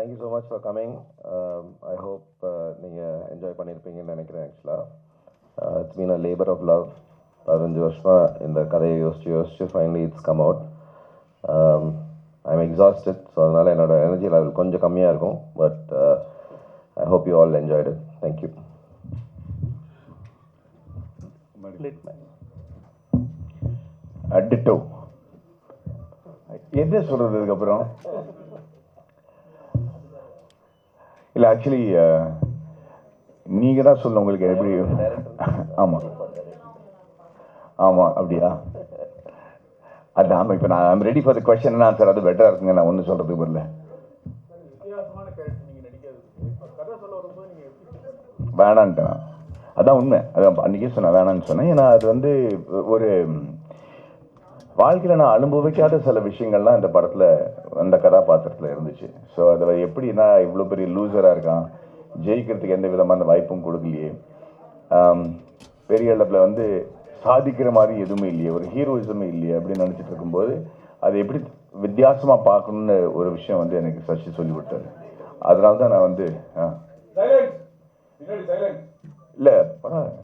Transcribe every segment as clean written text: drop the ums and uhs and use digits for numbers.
Thank you so much for coming. I hope நீங்கள் enjoy பண்ணியிருப்பீங்கன்னு நினைக்கிறேன். ஆக்சுவலாக it's been a labour of love. 15 வருஷமாக இந்த கதையை யோசிச்சு finally it's come out. I am exhausted. So அதனால் என்னோட எனர்ஜி லெவல் கொஞ்சம் கம்மியாக இருக்கும். But I hope you all enjoyed. Thank you. Ditto என்ன சொல்கிறது அதுக்கப்புறம்? இல்லை ஆக்சுவலி நீங்கள் தான் சொல்ல உங்களுக்கு எப்படி. ஆமாம் ஆமாம் அப்படியா? அது ஆமாம். இப்போ நான் I'm ready for the question and answer. அது பெட்டராக இருக்குங்க. நான் ஒன்றும் சொல்கிறதுக்கு வரல. வேணான்ட்டேன். அதான் உண்மை. அதான் அன்றைக்கே சொன்னேன் வேணான்னு சொன்னேன். ஏன்னா அது வந்து ஒரு வாழ்க்கையில் நான் அனுபவிக்காத சில விஷயங்கள்லாம் இந்த படத்தில் அந்த கதாபாத்திரத்தில் இருந்துச்சு. ஸோ அதை எப்படின்னா இவ்வளோ பெரிய லூசராக இருக்கான், ஜெயிக்கிறதுக்கு எந்த விதமான வாய்ப்பும் கொடுக்கலையே, பெரிய அளவில் வந்து சாதிக்கிற மாதிரி எதுவுமே இல்லையே, ஒரு ஹீரோயிசமே இல்லையே அப்படின்னு நினச்சிட்டு இருக்கும்போது அதை எப்படி வித்தியாசமாக பார்க்கணுன்னு ஒரு விஷயம் வந்து எனக்கு சசி சொல்லி கொடுத்தாரு. அதனால தான் நான் வந்து இல்லை பரவாயில்ல.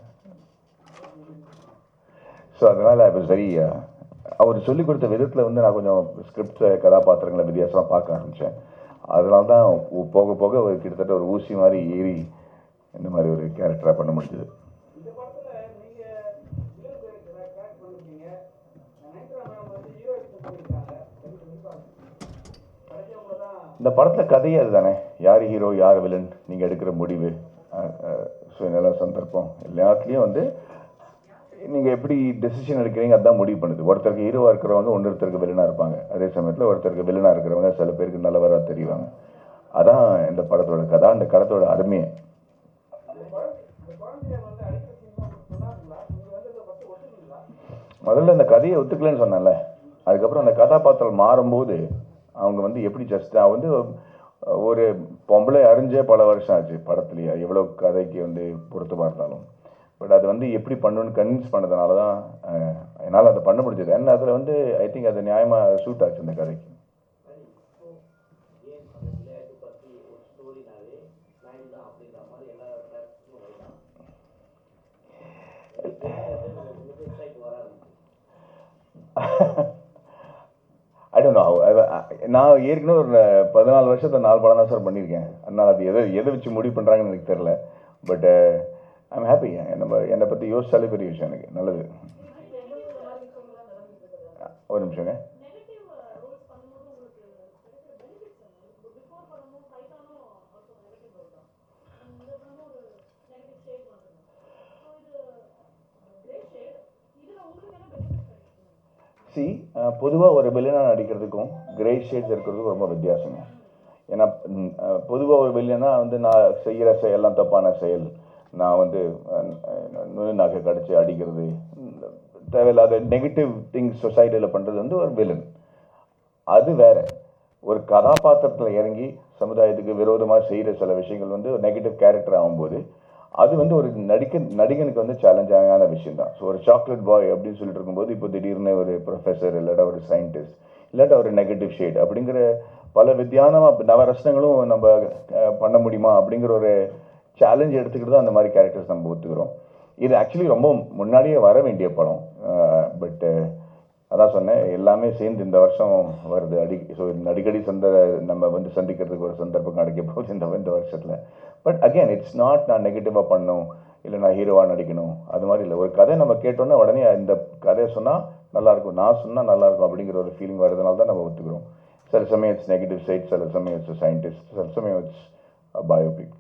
ஸோ அதனால் ஐ வாஸ் வெரி அவர் சொல்லிக் கொடுத்த விதத்தில் வந்து நான் கொஞ்சம் ஸ்கிரிப்ட் கதாபாத்திரங்களை வித்தியாசமாக பார்க்க ஆரம்பித்தேன். அதனால தான் போக போக ஒரு கிட்டத்தட்ட ஒரு ஊசி மாதிரி ஏறி இந்த மாதிரி ஒரு கேரக்டராக பண்ண முடிஞ்சது. இந்த படத்தில் கதையே அதுதானே, யார் ஹீரோ யார் வில்லன், நீங்கள் எடுக்கிற முடிவு, சுயநல சந்தர்ப்பம் எல்லாத்துலேயும் வந்து நீங்கள் எப்படி டெசிஷன் எடுக்கிறீங்க அதுதான் முடிவு பண்ணுது. ஒருத்தருக்கு ஹீரோவாக இருக்கிறவங்க ஒருத்தருக்கு வில்லனாக இருப்பாங்க. அதே சமயத்தில் ஒருத்தருக்கு வில்லனாக இருக்கிறவங்க சில பேருக்கு நல்லவராக தெரிவாங்க. அதான் இந்த படத்தோட கதை, அந்த கடத்தோட அருமையை. முதல்ல அந்த கதையை ஒத்துக்கலன்னு சொன்னேன்ல, அதுக்கப்புறம் அந்த கதாபாத்திரம் மாறும்போது அவங்க வந்து எப்படி ஜஸ்ட் வந்து ஒரு பொம்பளை அறிஞ்சே பல வருஷம் ஆச்சு படத்துலையே, எவ்வளோ கதைக்கு வந்து பொருத்தமாக இருந்தாலும். பட் அது வந்து எப்படி பண்ணணும்னு கன்வின்ஸ் பண்ணதுனால தான் என்னால் அதை பண்ண முடிஞ்சது. ஏன்னா அதில் வந்து ஐ திங்க் அது நியாயமாக சூட் ஆச்சு இந்த கதைக்கு. I don't know. நான் ஏற்கனவே ஒரு 14 வருஷத்தை 4 படம் தான் சார் பண்ணியிருக்கேன். அதனால் அது எதை வச்சு முடிவு பண்ணுறாங்கன்னு எனக்கு தெரில. But I'm happy. என்னை பற்றி யோசிச்சாலே பெரிய விஷயம் எனக்கு. நல்லது. ஒரு நிமிஷங்க. பொதுவாக ஒரு வில்லனாக நடிக்கிறதுக்கும் கிரே ஷேட்ஸ் இருக்கிறதுக்கும் ரொம்ப வித்தியாசங்க. ஏன்னா பொதுவாக ஒரு வில்லனா வந்து நான் செய்கிற செயல்லாம் தப்பான செயல், நான் வந்து நகை கடிச்சு அடிக்கிறது, தேவையில்லாத நெகட்டிவ் திங்ஸ் சொசைட்டியில் பண்ணுறது வந்து ஒரு வில்லன். அது வேற. ஒரு கதாபாத்திரத்தில் இறங்கி சமுதாயத்துக்கு விரோதமாக செய்கிற சில விஷயங்கள் வந்து ஒரு நெகட்டிவ் கேரக்டர் ஆகும்போது அது வந்து ஒரு நடிகனுக்கு வந்து சேலஞ்சான விஷயம் தான். ஸோ ஒரு சாக்லேட் பாய் அப்படின்னு சொல்லிட்டு இருக்கும்போது இப்போ திடீர்னு ஒரு ப்ரொஃபஸர் இல்லாட்டா ஒரு சயின்டிஸ்ட் இல்லாட்டா ஒரு நெகட்டிவ் ஷேட் அப்படிங்கிற பல வித்தியாசமாக நவரசனங்களும் நம்ம பண்ண முடியுமா அப்படிங்கிற ஒரு சேலஞ்ச் எடுத்துக்கிட்டு தான் அந்த மாதிரி கேரக்டர்ஸ் நம்ம ஒத்துக்கிறோம். இது ஆக்சுவலி ரொம்ப முன்னாடியே வர வேண்டிய படம். பட்டு அதான் சொன்னேன், எல்லாமே சேர்ந்து இந்த வருஷம் வருது. ஸோ அடிக்கடி நம்ம வந்து சந்திக்கிறதுக்கு ஒரு சந்தர்ப்பம் கிடைக்க போகுது இந்த வருஷத்தில். பட் அகெயின் இட்ஸ் நாட் நான் நெகட்டிவாக பண்ணணும், இல்லை நான் ஹீரோவாக நடிக்கணும், அது மாதிரி இல்லை. ஒரு கதை நம்ம கேட்டோன்னா உடனே இந்த கதையை சொன்னால் நல்லாயிருக்கும், நான் சொன்னால் நல்லாயிருக்கும் அப்படிங்கிற ஒரு ஃபீலிங் வரதுனால தான் நம்ம ஒத்துக்கிறோம். சில சமயம் இட்ஸ் நெகட்டிவ் சைட், சில சமயம் இட்ஸ் சயின்டிஸ்ட், சில சமயம் இட்ஸ் பயோபிக்.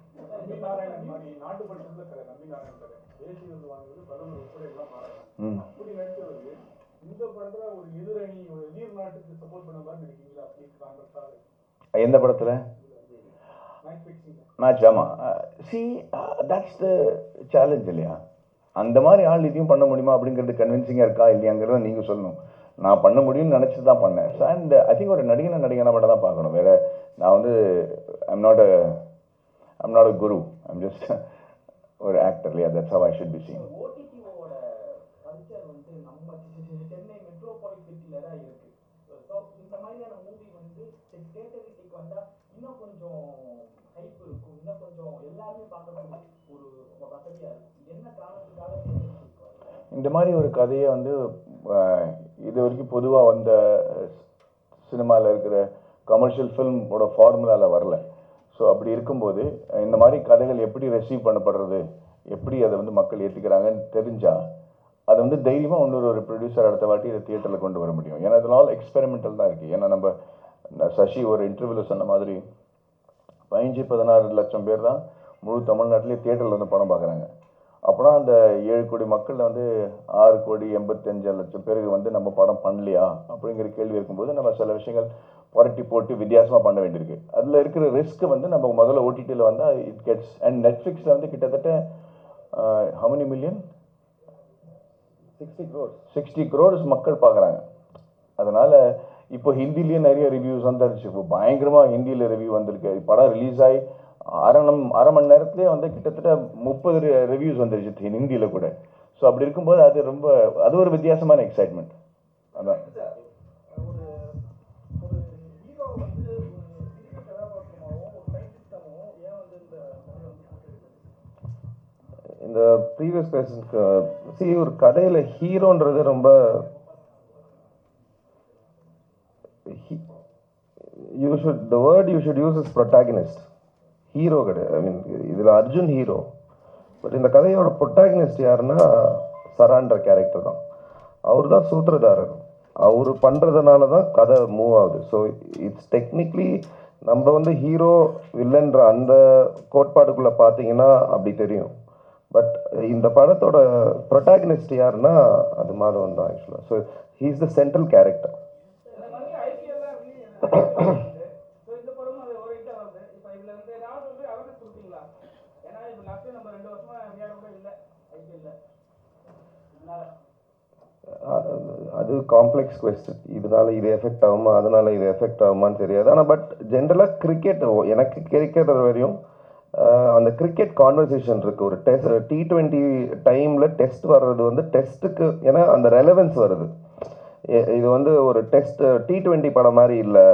எந்த படத்தில் மேட்ச்? ஆமாம். தட்ஸ் த சேலஞ்ச் இல்லையா? அந்த மாதிரி ஆள் இதையும் பண்ண முடியுமா அப்படிங்கிறது கன்வின்சிங்காக இருக்கா இல்லையாங்கிறத நீங்கள் சொல்லணும். நான் பண்ண முடியும்னு நினச்சி தான் பண்ணேன். அண்ட் ஐ திங்க் ஒரு நடிகனை மட்டும் தான் பார்க்கணும். வேறு நான் வந்து I'm not a Guru, I'm just ஒரு ஆக்டர் இல்லையா? That's how I should be seen. இந்த மாதிரி ஒரு கதையை வந்து இது வரைக்கும் பொதுவாக வந்த சினிமாவில் இருக்கிற கமர்ஷியல் ஃபில்மோட ஃபார்முலாவில் வரல. ஸோ அப்படி இருக்கும்போது இந்த மாதிரி கதைகள் எப்படி ரெசீவ் பண்ணப்படுறது, எப்படி அதை வந்து மக்கள் ஏற்றுக்கிறாங்கன்னு தெரிஞ்சால் அது வந்து தைரியமாக இன்னொரு ப்ரொடியூசர் அடுத்த வாட்டி இதை தியேட்டரில் கொண்டு வர முடியும். ஏன்னா இதெல்லாம் ஆல் எக்ஸ்பெரிமெண்டல் தான் இருக்குது. ஏன்னா நம்ம சசி ஒரு இன்டர்வியூவில் சொன்ன மாதிரி 15-16 லட்சம் பேர் தான் முழு தமிழ்நாட்டிலே தியேட்டரில் வந்து படம் பார்க்குறாங்க. அப்போனா அந்த 7 கோடி மக்களில் வந்து 6,85,00,000 பேருக்கு வந்து நம்ம படம் பண்ணலையா அப்படிங்கிற கேள்வி இருக்கும்போது நம்ம சில விஷயங்கள் புரட்டி போட்டு வித்தியாசமாக பண்ண வேண்டியிருக்கு. அதில் இருக்கிற ரிஸ்க் வந்து நம்ம முதல்ல ஓடிடியில் வந்தால் இட் கெட்ஸ். அண்ட் நெட்ஃப்ளிக்ஸில் வந்து கிட்டத்தட்ட how many million 60 crores மக்கள் பார்க்குறாங்க. அதனால் இப்போ ஹிந்திலேயே நிறைய ரிவ்யூஸ் வந்துருச்சு. இப்போ பயங்கரமாக ஹிந்தியில் ரிவ்யூ வந்திருக்கு. படம் ரிலீஸ் ஆகி அரை மணி நேரத்துலேயே வந்து கிட்டத்தட்ட 30 ரிவ்யூஸ் வந்துருச்சு ஹிந்தியில் கூட. ஸோ அப்படி இருக்கும்போது அது ஒரு வித்தியாசமான எக்ஸைட்மெண்ட். அதான் இந்த ப்ரீவியஸ் பேசன்ஸ்க்கு ஒரு கதையில் ஹீரோன்றது ரொம்ப the word you should use is protagonist. Hero கிடையாது. ஐ மீன் இதில் அர்ஜுன் ஹீரோ, பட் இந்த கதையோட ப்ரொட்டாகனிஸ்ட் யாருன்னா சரான்ற கேரக்டர் தான். அவர் தான் சூத்திரதாரர். அவர் பண்ணுறதுனால தான் கதை மூவ் ஆகுது. ஸோ இட்ஸ் டெக்னிக்லி நம்ம வந்து ஹீரோ வில்லன்ற அந்த கோட்பாடுக்குள்ளே பார்த்தீங்கன்னா அப்படி தெரியும். பட் இந்த படத்தோட ப்ரொட்டாகனிஸ்ட் யாருன்னா அது மாதவன் தான் ஆக்சுவலாக. So he is the central character. அது காம்ப்ளெக்ஸ் கொஸ்டின். இதனால இது எஃபெக்ட் ஆகுமா, அதனால இது எஃபெக்ட் ஆகுமான்னு தெரியாது. ஆனால் பட் ஜென்ரலாக கிரிக்கெட் எனக்கு கிரிக்கெட் வரையும் அந்த கிரிக்கெட் கான்வர்சேஷன் இருக்குது. ஒரு T20 டைமில் டெஸ்ட் வர்றது வந்து டெஸ்ட்டுக்கு, ஏன்னா அந்த ரெலவென்ஸ் வருது. இது வந்து ஒரு T20 படம் மாதிரி இல்லை,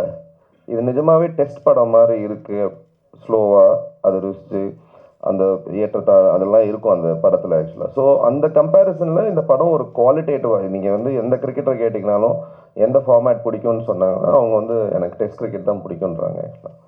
இது நிஜமாகவே டெஸ்ட் படம் மாதிரி இருக்குது. ஸ்லோவாக அது ருசிச்சு அந்த ஏற்றத்தாழ் அதெல்லாம் இருக்கும் அந்த படத்தில் ஆக்சுவலாக. ஸோ அந்த கம்பேரிசனில் இந்த படம் ஒரு குவாலிட்டேட்டிவாக, நீங்கள் வந்து எந்த கிரிக்கெட்டரை கேட்டிங்கனாலும் எந்த ஃபார்மேட் பிடிக்கும்னு சொன்னாங்கன்னா அவங்க வந்து எனக்கு டெஸ்ட் கிரிக்கெட் தான் பிடிக்குன்றாங்க ஆக்சுவலாக.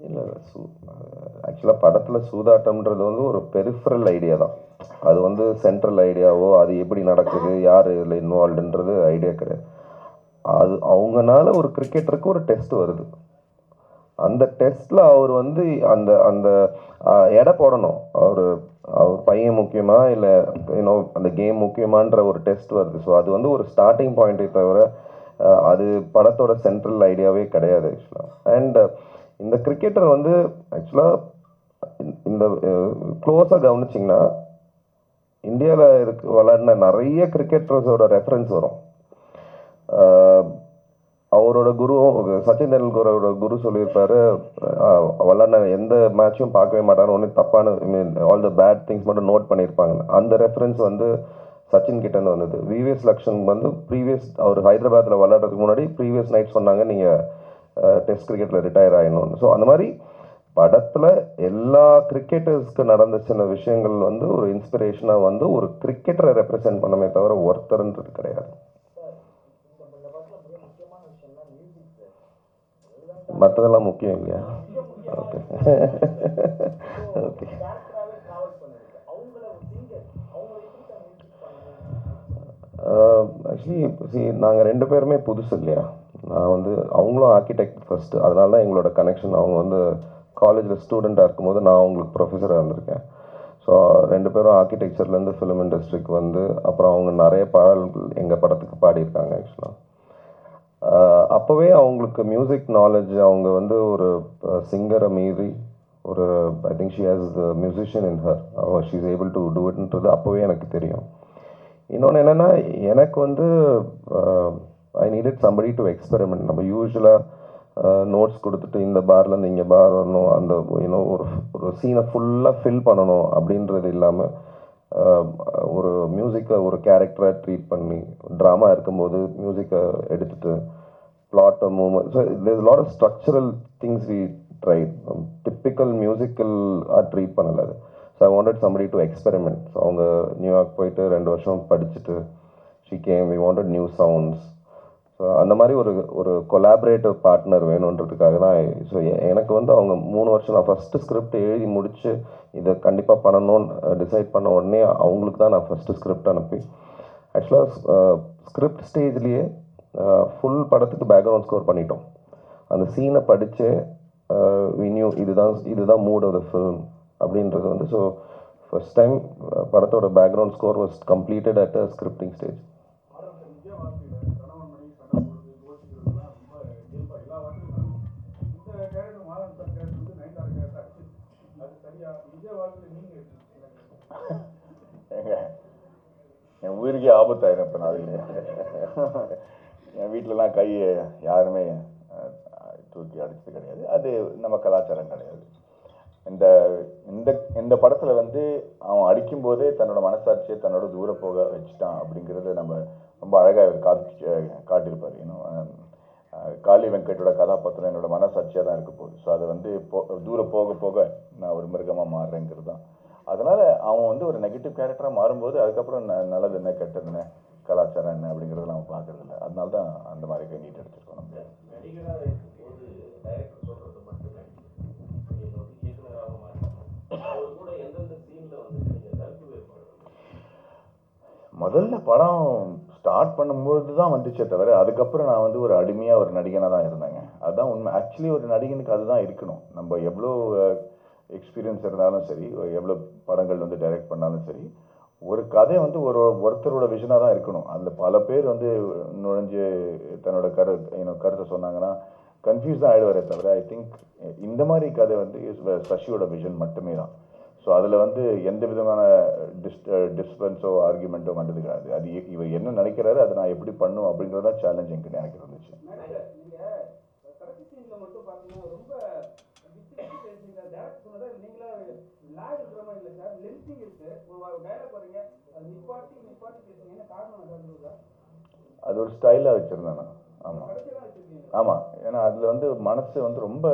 இல்லை ஆக்சுவலாக படத்தில் சூதாட்டம்ன்றது வந்து ஒரு பெரிஃபரல் ஐடியா தான். அது வந்து சென்ட்ரல் ஐடியாவோ அது எப்படி நடக்குது, யார் இதில் இன்வால்வ்டுன்றது ஐடியா கிடையாது. அது அவங்கனால ஒரு கிரிக்கெட்டருக்கு ஒரு டெஸ்ட் வருது. அந்த டெஸ்ட்டில் அவர் வந்து அந்த அந்த எடை போடணும். அவர் பையன் முக்கியமா இல்லை அந்த கேம் முக்கியமான்ற ஒரு டெஸ்ட் வருது. ஸோ அது வந்து ஒரு ஸ்டார்டிங் பாயிண்ட்டை தவிர அது படத்தோட சென்ட்ரல் ஐடியாவே கிடையாது ஆக்சுவலாக. அண்ட் இந்த கிரிக்கெட்டர் வந்து ஆக்சுவலாக இந்த க்ளோஸாக கவனிச்சிங்கன்னா இந்தியாவில் விளையாடின நிறைய கிரிக்கெட்டர்ஸோட ரெஃபரன்ஸ் வரும். அவரோட குரு சச்சின் தெண்டுல்கரோட குரு சொல்லியிருப்பாரு, விளையாடின எந்த மேட்சும் பார்க்கவே மாட்டாங்க, ஒன்றும் தப்பான ஆல் த பேட் திங்ஸ் மட்டும் நோட் பண்ணியிருப்பாங்க. அந்த ரெஃபரன்ஸ் வந்து சச்சின் கிட்டேருந்து வந்தது. விவிஎஸ் லக்ஷ்மன் வந்து அவர் ஹைதராபாத்தில் விளையாடுறதுக்கு முன்னாடி ப்ரீவியஸ் நைட் சொன்னாங்க நீங்கள் டெஸ்ட் கிரிக்கெட்டில் ரிட்டையர் ஆகிடணும்னு. ஸோ அந்த மாதிரி படத்தில் எல்லா கிரிக்கெட்டர்ஸ்க்கு நடந்த சின்ன விஷயங்கள் வந்து ஒரு இன்ஸ்பிரேஷனாக வந்து ஒரு கிரிக்கெட்டரை ரெப்ரசென்ட் பண்ணமே தவிர ஒருத்தர்ன்றது கிடையாது. மற்றதெல்லாம் முக்கியம் இல்லையா? Okay okay. ஆக்சுவலி நாங்கள் 2 பேருமே புதுசு இல்லையா. நான் வந்து அவங்களும் ஆர்கிடெக்ட் ஃபஸ்ட்டு, அதனால தான் எங்களோட கனெக்ஷன். அவங்க வந்து காலேஜில் ஸ்டூடெண்ட்டாக இருக்கும்போது நான் அவங்களுக்கு ப்ரொஃபஸராக இருந்திருக்கேன். ஸோ 2 பேரும் ஆர்கிடெக்சர்லேருந்து ஃபிலிம் இண்டஸ்ட்ரிக்கு வந்து அப்புறம் அவங்க நிறைய பாடல்கள் எங்கள் படத்துக்கு பாடியிருக்காங்க ஆக்சுவலாக. அப்போவே அவங்களுக்கு மியூசிக் நாலேஜ், அவங்க வந்து ஒரு சிங்கரை மீறி ஒரு I think she has the musician in her, she is able to do இட்ன்றது அப்போவே எனக்கு தெரியும். இன்னொன்று என்னென்னா எனக்கு வந்து I needed somebody to experiment. நம்ம யூஸ்வலாக நோட்ஸ் கொடுத்துட்டு இந்த பார்லேருந்து இங்கே பார் வரணும், அந்த யூனோ ஒரு சீனை ஃபுல்லாக ஃபில் பண்ணணும் அப்படின்றது இல்லாமல் ஒரு மியூசிக்கை ஒரு கேரக்டராக ட்ரீட் பண்ணி, ட்ராமா இருக்கும்போது மியூசிக்கை எடுத்துகிட்டு plot or movement. So there's a lot of structural things we tried. Typical musical treat பண்ணல. So I wanted somebody to experiment. So அவங்க நியூயார்க் போயிட்டு 2 வருஷம் படிச்சுட்டு she came, we wanted new sounds. So அந்த மாதிரி ஒரு கொலாபரேட்டிவ் பார்ட்னர் வேணுன்றதுக்காக தான். So எனக்கு வந்து அவங்க 3 வருஷம் நான் ஃபஸ்ட்டு ஸ்கிரிப்ட் எழுதி முடித்து இதை கண்டிப்பாக பண்ணணும்னு டிசைட் பண்ண உடனே அவங்களுக்கு தான் நான் ஃபஸ்ட்டு ஸ்கிரிப்ட் அனுப்பி, ஆக்சுவலாக ஸ்கிரிப்ட் ஸ்டேஜ்லேயே ஃபுல் படத்துக்கு பேக்ரவுண்ட் ஸ்கோர் பண்ணிட்டோம். அந்த சீனை படித்து வின்யூ இதுதான் மூட் ஆஃப் த ஃபில்ம் அப்படின்றது வந்து. ஸோ ஃபர்ஸ்ட் டைம் படத்தோட background score was completed at a scripting stage. என் உயிருக்கே ஆபத்தாயிரும் இப்போ நான் இல்லையா. என் வீட்டிலலாம் கையை யாருமே தூக்கி அடிச்சது கிடையாது. அது நம்ம கலாச்சாரம் கிடையாது. இந்த இந்த இந்த படத்தில் வந்து அவன் அடிக்கும்போதே தன்னோட மனசாட்சியை தன்னோட தூர போக வச்சுட்டான் அப்படிங்கிறத நம்ம ரொம்ப அழகாக காட்டியிருப்பார். இன்னும் காளி வெங்கட்டோட கதாபாத்திரம் என்னோட மனசாட்சியாக தான் இருக்க போகுது. ஸோ அதை வந்து தூரம் போக போக நான் ஒரு மிருகமாக மாறுறேங்கிறது தான். அதனால் அவன் வந்து ஒரு நெகட்டிவ் கேரக்டராக மாறும்போது அதுக்கப்புறம் நல்லது என்ன கெட்டது என்ன கலாச்சாரம் என்ன அப்படிங்கிறத நம்ம பார்க்கறது இல்லை. அதனால தான் அந்த மாதிரி கை நீட் எடுத்துருக்கோம். நம்ம முதல்ல படம் ஸ்டார்ட் பண்ணும்போது தான் வந்துச்சே தவிர அதுக்கப்புறம் நான் வந்து ஒரு அடிமையாக ஒரு நடிகனாக தான் இருந்தேங்க. அதுதான் உண்மை. ஆக்சுவலி ஒரு நடிகனுக்கு அதுதான் இருக்கணும். நம்ம எவ்வளோ எக்ஸ்பீரியன்ஸ் இருந்தாலும் சரி, எவ்வளோ படங்கள் வந்து டைரக்ட் பண்ணாலும் சரி, ஒரு கதை வந்து ஒருத்தரோட விஷனாக தான் இருக்கணும். அதில் பல பேர் வந்து நுழைஞ்சு தன்னோட கருத்தை சொன்னாங்கன்னா கன்ஃபியூஸ் தான் ஆகிடுவாரே தவிர ஐ திங்க் இந்த மாதிரி கதை வந்து சசியோட விஷன் மட்டுமே தான். ஸோ அதில் வந்து எந்த விதமான டிஸ்பென்ஸோ ஆர்குமெண்ட்டோ வந்தது கிடையாது. அது இவர் என்ன நினைக்கிறாரு அதை நான் எப்படி பண்ணும் அப்படிங்கிறதா சேலஞ்ச் எனக்கு இருந்துச்சு. அது ஒரு ஸ்டைலாக வச்சுருந்தேன் நான். ஆமாம் ஆமாம். ஏன்னா அதில் வந்து மனசு வந்து ரொம்ப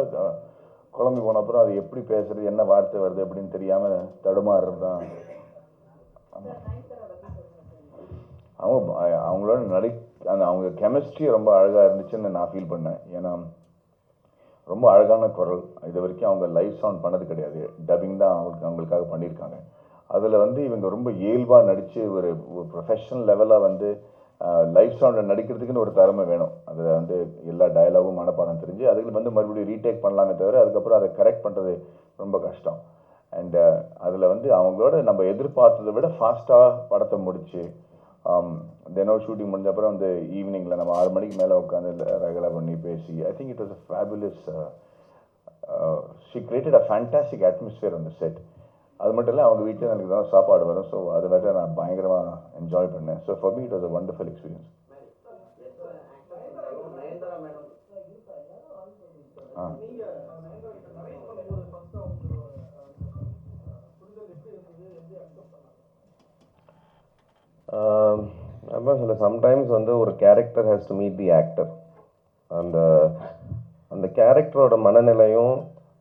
குழம்பி போன அப்புறம் அது எப்படி பேசுறது, என்ன வார்த்தை வருது அப்படின்னு தெரியாமல் தடுமாறுறது தான். ஆமாம். அவங்களோட அவங்க கெமிஸ்ட்ரி ரொம்ப அழகாக இருந்துச்சுன்னு நான் ஃபீல் பண்ணேன். ஏன்னா ரொம்ப அழகான குரல். இது வரைக்கும் அவங்க லைவ் சவுண்ட் பண்ணது கிடையாது. டப்பிங் தான் அவங்களுக்காக பண்ணியிருக்காங்க. அதில் வந்து இவங்க ரொம்ப இயல்பாக நடித்து ஒரு ப்ரொஃபஷனல் லெவலாக வந்து லைவ் சவுண்டில் நடிக்கிறதுக்குன்னு ஒரு திறமை வேணும். அதில் வந்து எல்லா டயலாகும் மனப்பாடம் தெரிஞ்சு அதுக்கு வந்து மறுபடியும் ரீடேக் பண்ணலாமே தவிர அதுக்கப்புறம் அதை கரெக்ட் பண்ணுறது ரொம்ப கஷ்டம். அண்டு அதில் வந்து அவங்களோட நம்ம எதிர்பார்த்ததை விட ஃபாஸ்ட்டாக படத்தை முடிச்சு தினம் ஷூட்டிங் முடிஞ்ச அப்புறம் வந்து ஈவினிங்கில் நம்ம 6 மணிக்கு மேலே உட்காந்து ரெகுலர் பண்ணி பேசி I think it was a fabulous. She created a fantastic atmosphere on the set. அது மட்டும் இல்லை அவங்க வீட்டில் எனக்கு தான் சாப்பாடு வரும். ஸோ அதை விட நான் பயங்கரமாக என்ஜாய் பண்ணேன். So for me it was a wonderful experience. Sometimes வந்து ஒரு character has to meet the actor. அந்த கேரக்டரோட மனநிலையும்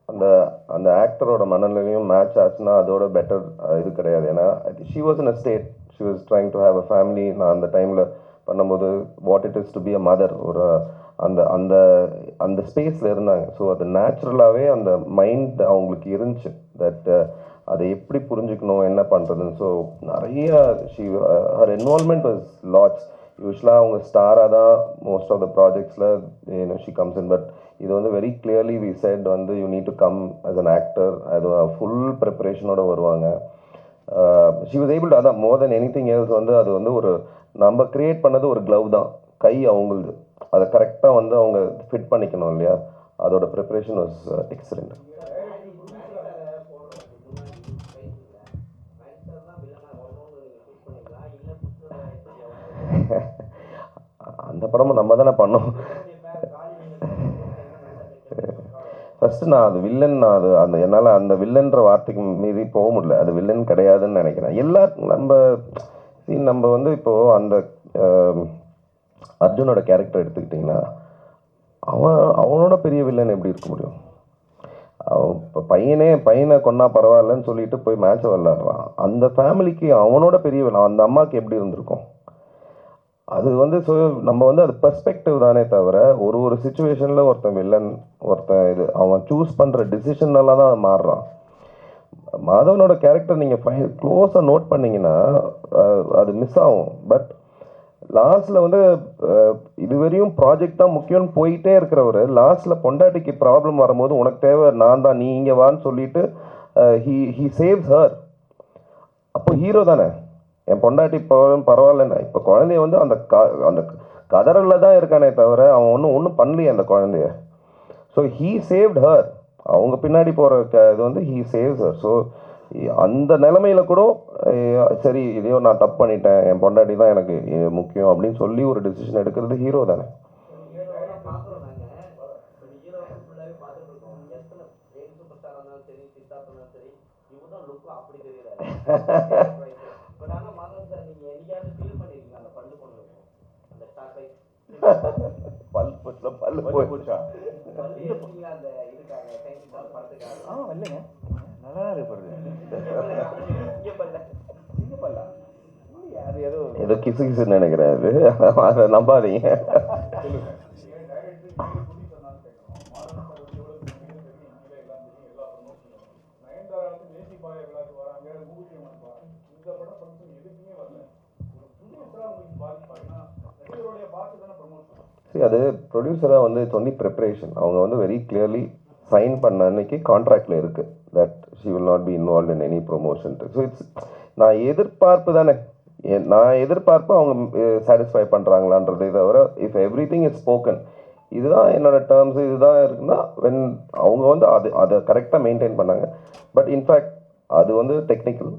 அந்த ஆக்டரோட மனநிலையும் மேட்ச் ஆச்சுன்னா அதோட பெட்டர் இது கிடையாது. ஏன்னா she was in a state, she was trying to have a family. நான் அந்த டைமில் பண்ணும்போது what it is to be a mother, ஒரு அந்த ஸ்பேஸில் இருந்தாங்க. ஸோ அது நேச்சுரலாகவே அந்த மைண்ட் அவங்களுக்கு இருந்துச்சு தட் அதை எப்படி புரிஞ்சுக்கணும் என்ன பண்ணுறதுன்னு. ஸோ நிறைய ஹர் இன்வால்மெண்ட் வாஸ் லாட்ஸ். யூஸ்வலாக அவங்க ஸ்டாராக தான் மோஸ்ட் ஆஃப் த ப்ராஜெக்ட்ஸில் ஷி கம்ஸ் இன். பட் இது வந்து வெரி கிளியர்லி வி செட் வந்து you need to come as an actor. அது ஃபுல் ப்ரிப்பரேஷனோட வருவாங்க. ஷி வாஸ் ஏபிள் டு, அதான் more than anything else வந்து அது வந்து ஒரு நம்ம கிரியேட் பண்ணது ஒரு க்ளவ் தான், கை அவங்களுது. அதை கரெக்டாக வந்து அவங்க ஃபிட் பண்ணிக்கணும் இல்லையா. அதோட ப்ரிப்பரேஷன் வாஸ் எக்ஸலண்ட். அந்த படமும் நம்ம தானே பண்ணோம். ஃபஸ்ட்டு நான் அது வில்லன், நான் அது அந்த என்னால் அந்த வில்லன்ற வார்த்தைக்கு மீறி போக முடியல. அது வில்லன் கிடையாதுன்னு நினைக்கிறேன். நம்ம வந்து இப்போது அந்த அர்ஜுனோட கேரக்டர் எடுத்துக்கிட்டிங்கன்னா அவனோட பெரிய வில்லன் எப்படி இருக்க முடியும்? இப்போ பையனை கொன்னா பரவாயில்லன்னு சொல்லிட்டு போய் மேட்சை விளையாடுறான். அந்த ஃபேமிலிக்கு அவனோட பெரிய வில்லன் அந்த அம்மாவுக்கு எப்படி இருந்திருக்கும்? அது வந்து நம்ம வந்து அது பெர்ஸ்பெக்டிவ் தானே தவிர ஒரு சுச்சுவேஷனில் ஒருத்தன் வில்லன், ஒருத்தன் இது அவன் சூஸ் பண்ணுற டிசிஷன்னால தான் மாறுறான். மாதவனோட கேரக்டர் நீங்கள் க்ளோஸாக நோட் பண்ணிங்கன்னா அது மிஸ் ஆகும். பட் லாஸ்ட்டில் வந்து இதுவரையும் ப்ராஜெக்ட் தான் முக்கியம்னு போயிட்டே இருக்கிறவர் லாஸ்ட்டில் பொண்டாட்டிக்கு ப்ராப்ளம் வரும்போது உனக்கு தேவை நான் தான், நீ இங்கே வான்னு சொல்லிட்டு ஹீ சேவ்ஸ் ஹர். அப்போ ஹீரோ தானே. என் பொண்டாட்டி பரவாயில்லண்ணா. இப்போ குழந்தைய வந்து அந்த கதறலில் தான் இருக்கானே தவிர அவன் ஒன்றும் பண்ணலையே அந்த குழந்தைய. So he saved her. அவங்க பின்னாடி போகிற இது வந்து ஹீ சேவ்ஸ் ஹர். ஸோ அந்த நிலைமையில கூட சரி இதையோ நான் தப்பு பண்ணிட்டேன், என் பொண்டாட்டி தான் எனக்கு முக்கியம் அப்படின்னு சொல்லி ஒரு டிசிஷன் எடுக்கிறது ஹீரோ தானே. பல்லு போச்சா? இல்லைங்க, நல்லா இருக்கு. ஏதோ கிசு கிசுன்னு நினைக்கிறேன். அது நம்பாதீங்க. அது ப்ரொடியூசராக வந்து இட்ஸ் ஒன்லி ப்ரிப்பரேஷன். அவங்க வந்து வெரி கிளியர்லி சைன் பண்ண அன்னைக்கு கான்ட்ராக்டில் இருக்குது that she will not be involve in any promotion. So நான் எதிர்பார்ப்பு தானே, நான் எதிர்பார்ப்பு அவங்க சாட்டிஸ்ஃபை பண்ணுறாங்களான்றதே தவிர if every thing is spoken, இதுதான் என்னோட டேர்ம்ஸ் இதுதான் இருக்குன்னா வென் அவங்க வந்து அதை கரெக்டாக மெயின்டைன் பண்ணாங்க. பட் இன்ஃபேக்ட் அது வந்து டெக்னிக்கல்.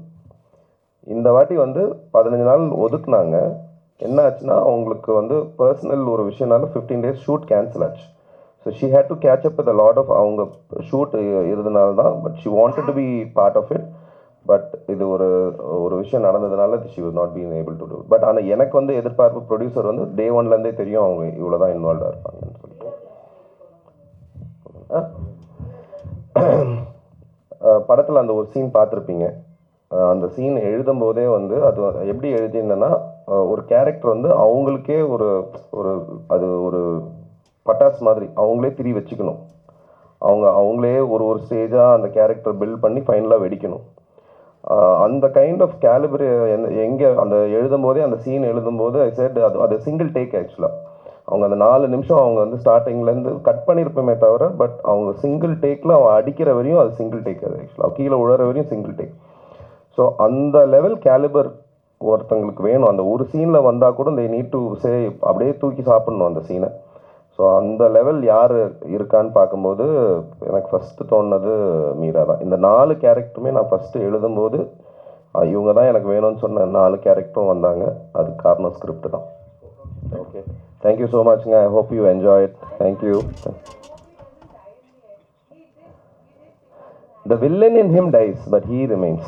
இந்த வாட்டி வந்து 15 நாள் ஒதுக்குனாங்க. என்ன ஆச்சுன்னா அவங்களுக்கு வந்து பர்சனல் ஒரு விஷயம்னால 15 days ஷூட் கேன்சல் ஆச்சு. So she had to catch up with lot of அவங்க ஷூட் இருந்தனால தான். But she wanted to be part of it. But இது ஒரு விஷயம் நடந்ததுனால she was not been able to do. But ஆனால் எனக்கு வந்து எதிர்பார்ப்பு ப்ரொடியூசர் வந்து டே ஒன்லேருந்தே தெரியும் அவங்க இவ்வளோ தான் இன்வால்வாக இருப்பாங்கன்னு சொல்லிட்டு. படத்தில் அந்த ஒரு சீன் பார்த்துருப்பீங்க. அந்த சீன் எழுதும் போதே வந்து அது எப்படி எழுதியிருந்தேன்னா ஒரு கேரக்டர் வந்து அவங்களுக்கே ஒரு பட்டாசு மாதிரி அவங்களே திரி வச்சுக்கணும். அவங்களே ஒரு ஸ்டேஜாக அந்த கேரக்டர் பில்ட் பண்ணி ஃபைனலாக வெடிக்கணும். அந்த கைண்ட் ஆஃப் கேலிபர் எங்கே அந்த எழுதும் போதே அந்த சீன் எழுதும்போது ஐ செட் அது சிங்கிள் டேக். ஆக்சுவலாக அவங்க அந்த 4 நிமிஷம் அவங்க வந்து ஸ்டார்டிங்லேருந்து கட் பண்ணியிருப்போமே தவிர பட் அவங்க சிங்கிள் டேக்கில் அவன் அடிக்கிற வரையும் அது சிங்கிள் டேக். அது ஆக்சுவலாக கீழே உழற வரையும் சிங்கிள் டேக். ஸோ அந்த லெவல் கேலிபர் ஒருத்தங்களுக்கு வேணும். அந்த ஒரு சீனில் வந்தால் கூட they need to say அப்படியே தூக்கி சாப்பிட்ணும் அந்த சீனை. ஸோ அந்த லெவல் யார் இருக்கான்னு பார்க்கும்போது எனக்கு ஃபஸ்ட்டு தோணுனது மீரா தான். இந்த 4 கேரக்டருமே நான் ஃபஸ்ட்டு எழுதும்போது இவங்க தான் எனக்கு வேணும்னு சொன்ன 4 கேரக்டரும் வந்தாங்க. அது காரணம் ஸ்கிரிப்ட் தான். ஓகே, தேங்க்யூ ஸோ மச்ங்க. I hope you enjoy it. Thank you. The villain in him dies, but he remains.